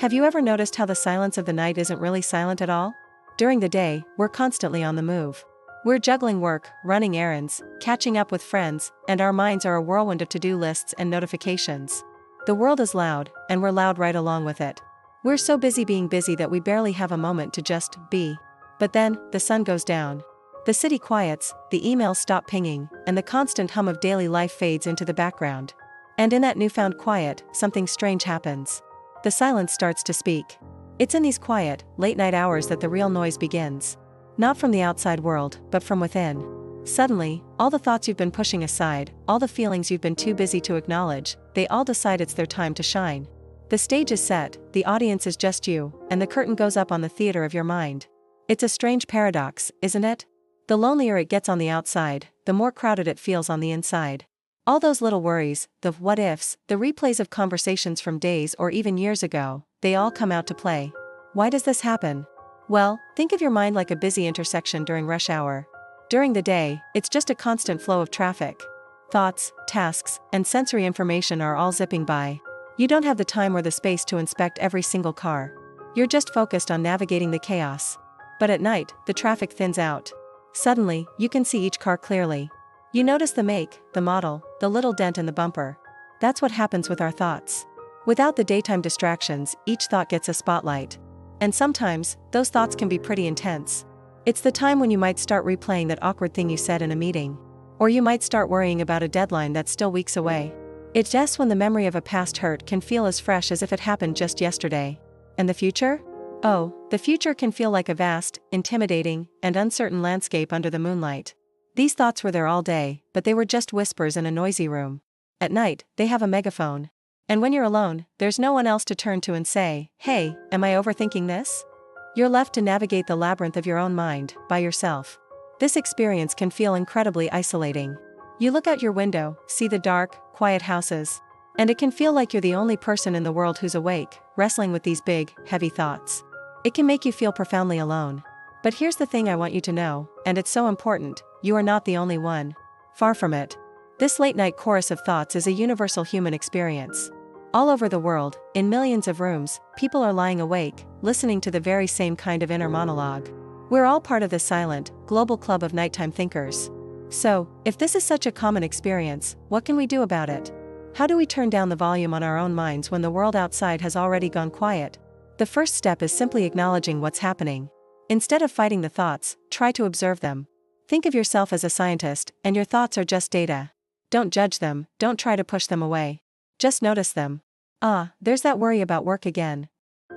Have you ever noticed how the silence of the night isn't really silent at all? During the day, we're constantly on the move. We're juggling work, running errands, catching up with friends, and our minds are a whirlwind of to-do lists and notifications. The world is loud, and we're loud right along with it. We're so busy being busy that we barely have a moment to just be. But then, the sun goes down. The city quiets, the emails stop pinging, and the constant hum of daily life fades into the background. And in that newfound quiet, something strange happens. The silence starts to speak. It's in these quiet, late-night hours that the real noise begins. Not from the outside world, but from within. Suddenly, all the thoughts you've been pushing aside, all the feelings you've been too busy to acknowledge, they all decide it's their time to shine. The stage is set, the audience is just you, and the curtain goes up on the theater of your mind. It's a strange paradox, isn't it? The lonelier it gets on the outside, the more crowded it feels on the inside. All those little worries, the what-ifs, the replays of conversations from days or even years ago, they all come out to play. Why does this happen? Well, think of your mind like a busy intersection during rush hour. During the day, it's just a constant flow of traffic. Thoughts, tasks, and sensory information are all zipping by. You don't have the time or the space to inspect every single car. You're just focused on navigating the chaos. But at night, the traffic thins out. Suddenly, you can see each car clearly. You notice the make, the model, the little dent in the bumper. That's what happens with our thoughts. Without the daytime distractions, each thought gets a spotlight. And sometimes, those thoughts can be pretty intense. It's the time when you might start replaying that awkward thing you said in a meeting. Or you might start worrying about a deadline that's still weeks away. It's just when the memory of a past hurt can feel as fresh as if it happened just yesterday. And the future? Oh, the future can feel like a vast, intimidating, and uncertain landscape under the moonlight. These thoughts were there all day, but they were just whispers in a noisy room. At night, they have a megaphone. And when you're alone, there's no one else to turn to and say, "Hey, am I overthinking this?" You're left to navigate the labyrinth of your own mind, by yourself. This experience can feel incredibly isolating. You look out your window, see the dark, quiet houses. And it can feel like you're the only person in the world who's awake, wrestling with these big, heavy thoughts. It can make you feel profoundly alone. But here's the thing I want you to know, and it's so important, you are not the only one. Far from it. This late-night chorus of thoughts is a universal human experience. All over the world, in millions of rooms, people are lying awake, listening to the very same kind of inner monologue. We're all part of this silent, global club of nighttime thinkers. So, if this is such a common experience, what can we do about it? How do we turn down the volume on our own minds when the world outside has already gone quiet? The first step is simply acknowledging what's happening. Instead of fighting the thoughts, try to observe them. Think of yourself as a scientist, and your thoughts are just data. Don't judge them, don't try to push them away. Just notice them. Ah, there's that worry about work again.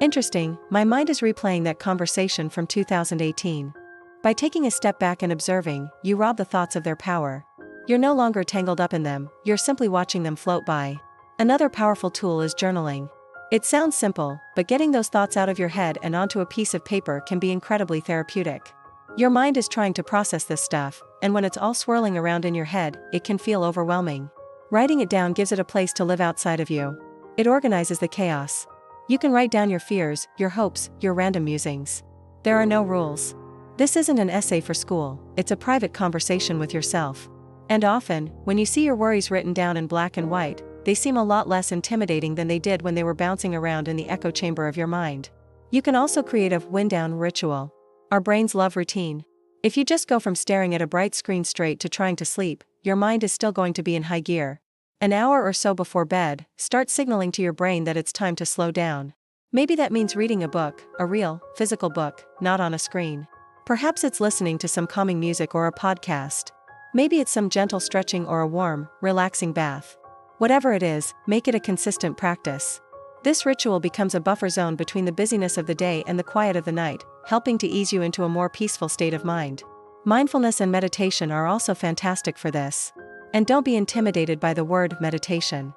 Interesting, my mind is replaying that conversation from 2018. By taking a step back and observing, you rob the thoughts of their power. You're no longer tangled up in them, you're simply watching them float by. Another powerful tool is journaling. It sounds simple, but getting those thoughts out of your head and onto a piece of paper can be incredibly therapeutic. Your mind is trying to process this stuff, and when it's all swirling around in your head, it can feel overwhelming. Writing it down gives it a place to live outside of you. It organizes the chaos. You can write down your fears, your hopes, your random musings. There are no rules. This isn't an essay for school, it's a private conversation with yourself. And often, when you see your worries written down in black and white, they seem a lot less intimidating than they did when they were bouncing around in the echo chamber of your mind. You can also create a wind-down ritual. Our brains love routine. If you just go from staring at a bright screen straight to trying to sleep, your mind is still going to be in high gear. An hour or so before bed, start signaling to your brain that it's time to slow down. Maybe that means reading a book, a real, physical book, not on a screen. Perhaps it's listening to some calming music or a podcast. Maybe it's some gentle stretching or a warm, relaxing bath. Whatever it is, make it a consistent practice. This ritual becomes a buffer zone between the busyness of the day and the quiet of the night, helping to ease you into a more peaceful state of mind. Mindfulness and meditation are also fantastic for this. And don't be intimidated by the word meditation.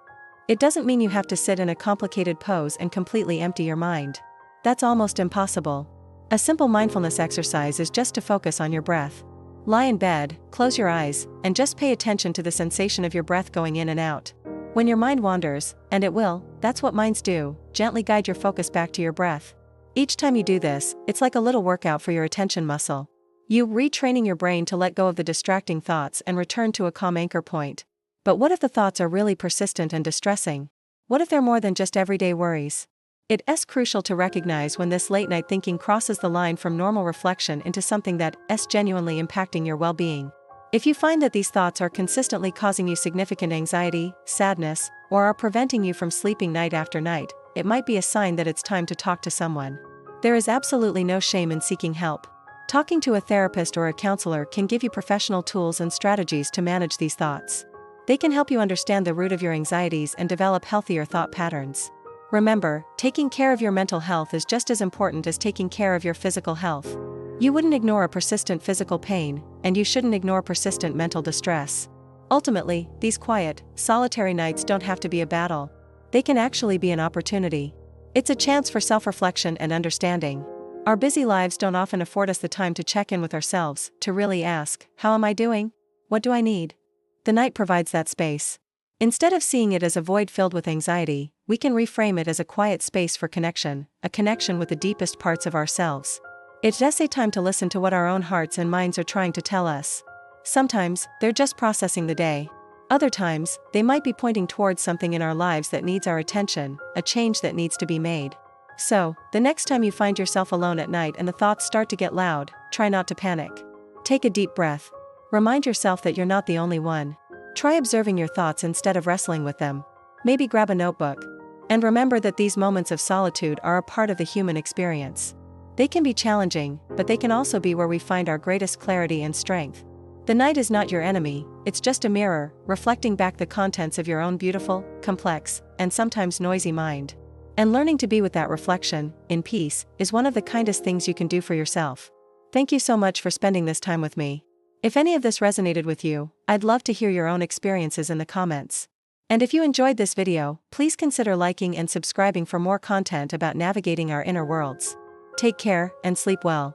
It doesn't mean you have to sit in a complicated pose and completely empty your mind. That's almost impossible. A simple mindfulness exercise is just to focus on your breath. Lie in bed, close your eyes, and just pay attention to the sensation of your breath going in and out. When your mind wanders, and it will, that's what minds do, gently guide your focus back to your breath. Each time you do this, it's like a little workout for your attention muscle. You retraining your brain to let go of the distracting thoughts and return to a calm anchor point. But what if the thoughts are really persistent and distressing? What if they're more than just everyday worries? It's crucial to recognize when this late-night thinking crosses the line from normal reflection into something that's genuinely impacting your well-being. If you find that these thoughts are consistently causing you significant anxiety, sadness, or are preventing you from sleeping night after night, it might be a sign that it's time to talk to someone. There is absolutely no shame in seeking help. Talking to a therapist or a counselor can give you professional tools and strategies to manage these thoughts. They can help you understand the root of your anxieties and develop healthier thought patterns. Remember, taking care of your mental health is just as important as taking care of your physical health. You wouldn't ignore a persistent physical pain, and you shouldn't ignore persistent mental distress. Ultimately, these quiet, solitary nights don't have to be a battle. They can actually be an opportunity. It's a chance for self-reflection and understanding. Our busy lives don't often afford us the time to check in with ourselves, to really ask, how am I doing? What do I need? The night provides that space. Instead of seeing it as a void filled with anxiety, we can reframe it as a quiet space for connection, a connection with the deepest parts of ourselves. It's a time to listen to what our own hearts and minds are trying to tell us. Sometimes, they're just processing the day. Other times, they might be pointing towards something in our lives that needs our attention, a change that needs to be made. So, the next time you find yourself alone at night and the thoughts start to get loud, try not to panic. Take a deep breath. Remind yourself that you're not the only one. Try observing your thoughts instead of wrestling with them. Maybe grab a notebook. And remember that these moments of solitude are a part of the human experience. They can be challenging, but they can also be where we find our greatest clarity and strength. The night is not your enemy, it's just a mirror, reflecting back the contents of your own beautiful, complex, and sometimes noisy mind. And learning to be with that reflection, in peace, is one of the kindest things you can do for yourself. Thank you so much for spending this time with me. If any of this resonated with you, I'd love to hear your own experiences in the comments. And if you enjoyed this video, please consider liking and subscribing for more content about navigating our inner worlds. Take care, and sleep well.